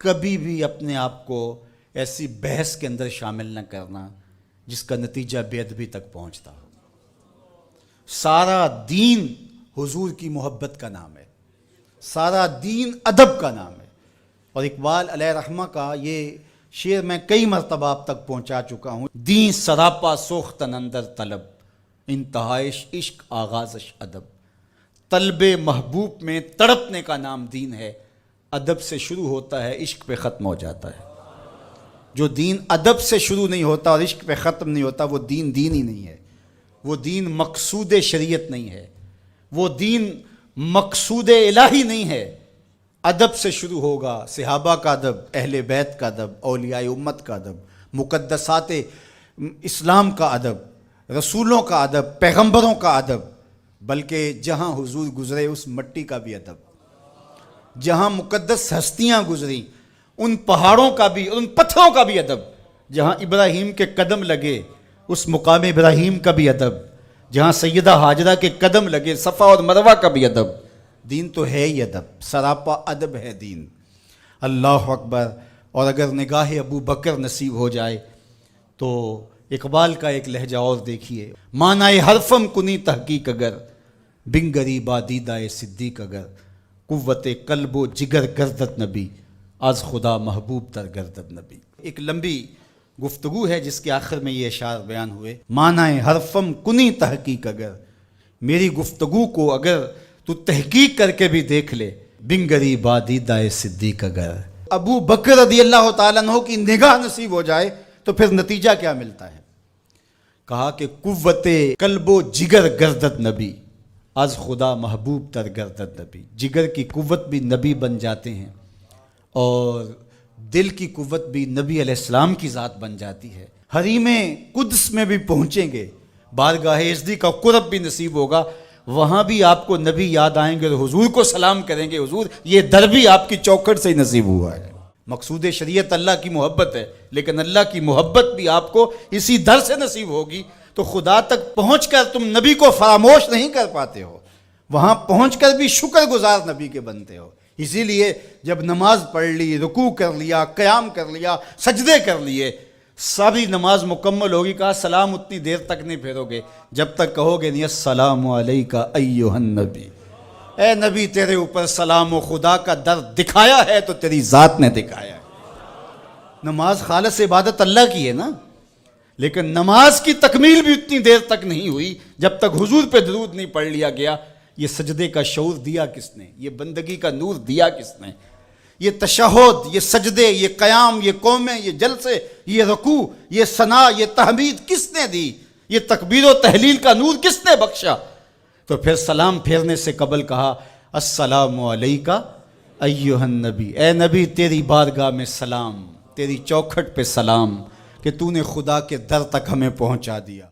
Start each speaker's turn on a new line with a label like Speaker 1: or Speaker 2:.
Speaker 1: کبھی بھی اپنے آپ کو ایسی بحث کے اندر شامل نہ کرنا جس کا نتیجہ بے ادبی تک پہنچتا ہو۔ سارا دین حضور کی محبت کا نام ہے، سارا دین ادب کا نام ہے۔ اور اقبال علیہ رحمہ کا یہ شعر میں کئی مرتبہ آپ تک پہنچا چکا ہوں۔ دین سراپا سوختن اندر طلب، انتہائش عشق آغازش ادب۔ طلب محبوب میں تڑپنے کا نام دین ہے، ادب سے شروع ہوتا ہے، عشق پہ ختم ہو جاتا ہے۔ جو دین ادب سے شروع نہیں ہوتا اور عشق پہ ختم نہیں ہوتا، وہ دین دین ہی نہیں ہے، وہ دین مقصود شریعت نہیں ہے، وہ دین مقصود الہی نہیں ہے۔ ادب سے شروع ہوگا، صحابہ کا ادب، اہل بیت کا ادب، اولیاء امت کا ادب، مقدسات اسلام کا ادب، رسولوں کا ادب، پیغمبروں کا ادب، بلکہ جہاں حضور گزرے اس مٹی کا بھی ادب، جہاں مقدس ہستیاں گزری ان پہاڑوں کا بھی، ان پتھروں کا بھی ادب، جہاں ابراہیم کے قدم لگے اس مقام ابراہیم کا بھی ادب، جہاں سیدہ ہاجرہ کے قدم لگے صفا اور مروہ کا بھی ادب۔ دین تو ہے ہی ادب، سراپا ادب ہے دین۔ اللہ اکبر۔ اور اگر نگاہ ابو بکر نصیب ہو جائے تو اقبال کا ایک لہجہ اور دیکھیے۔ معنی حرفم کنی تحقیق اگر، بنگری بادیدہ صدیق اگر، قوت قلب و جگر گردت نبی، از خدا محبوب تر گردت نبی۔ ایک لمبی گفتگو ہے جس کے آخر میں یہ اشعار بیان ہوئے۔ معنی حرفم کنی تحقیق اگر، میری گفتگو کو اگر تو تحقیق کر کے بھی دیکھ لے، بنگری بادیدہ صدیق اگر۔ ابو بکر رضی اللہ تعالیٰ عنہ کی نگاہ نصیب ہو جائے تو پھر نتیجہ کیا ملتا ہے؟ کہا کہ قوت قلب و جگر گردت نبی، از خدا محبوب تر گردت نبی۔ جگر کی قوت بھی نبی بن جاتے ہیں اور دل کی قوت بھی نبی علیہ السلام کی ذات بن جاتی ہے۔ حریم قدس میں بھی پہنچیں گے، بارگاہ ازدی کا قرب بھی نصیب ہوگا، وہاں بھی آپ کو نبی یاد آئیں گے اور حضور کو سلام کریں گے، حضور یہ در بھی آپ کی چوکھٹ سے ہی نصیب ہوا ہے۔ مقصود شریعت اللہ کی محبت ہے، لیکن اللہ کی محبت بھی آپ کو اسی در سے نصیب ہوگی، تو خدا تک پہنچ کر تم نبی کو فراموش نہیں کر پاتے ہو، وہاں پہنچ کر بھی شکر گزار نبی کے بنتے ہو۔ اسی لیے جب نماز پڑھ لی، رکوع کر لیا، قیام کر لیا، سجدے کر لیے، ساری نماز مکمل ہوگی، کہا سلام اتنی دیر تک نہیں پھیرو گے جب تک کہو گے نہیں السلام علیکہ ایھا النبی، اے نبی تیرے اوپر سلام و خدا کا در دکھایا ہے تو تیری ذات نے دکھایا ہے۔ نماز خالص عبادت اللہ کی ہے نا، لیکن نماز کی تکمیل بھی اتنی دیر تک نہیں ہوئی جب تک حضور پہ درود نہیں پڑھ لیا گیا۔ یہ سجدے کا شعور دیا کس نے؟ یہ بندگی کا نور دیا کس نے؟ یہ تشہد، یہ سجدے، یہ قیام، یہ قومیں، یہ جلسے، یہ رکوع، یہ ثنا، یہ تحمید کس نے دی؟ یہ تکبیر و تحلیل کا نور کس نے بخشا؟ تو پھر سلام پھیرنے سے قبل کہا السلام علیکہ ایھا النبی، اے نبی تیری بارگاہ میں سلام، تیری چوکھٹ پہ سلام کہ تو نے خدا کے در تک ہمیں پہنچا دیا۔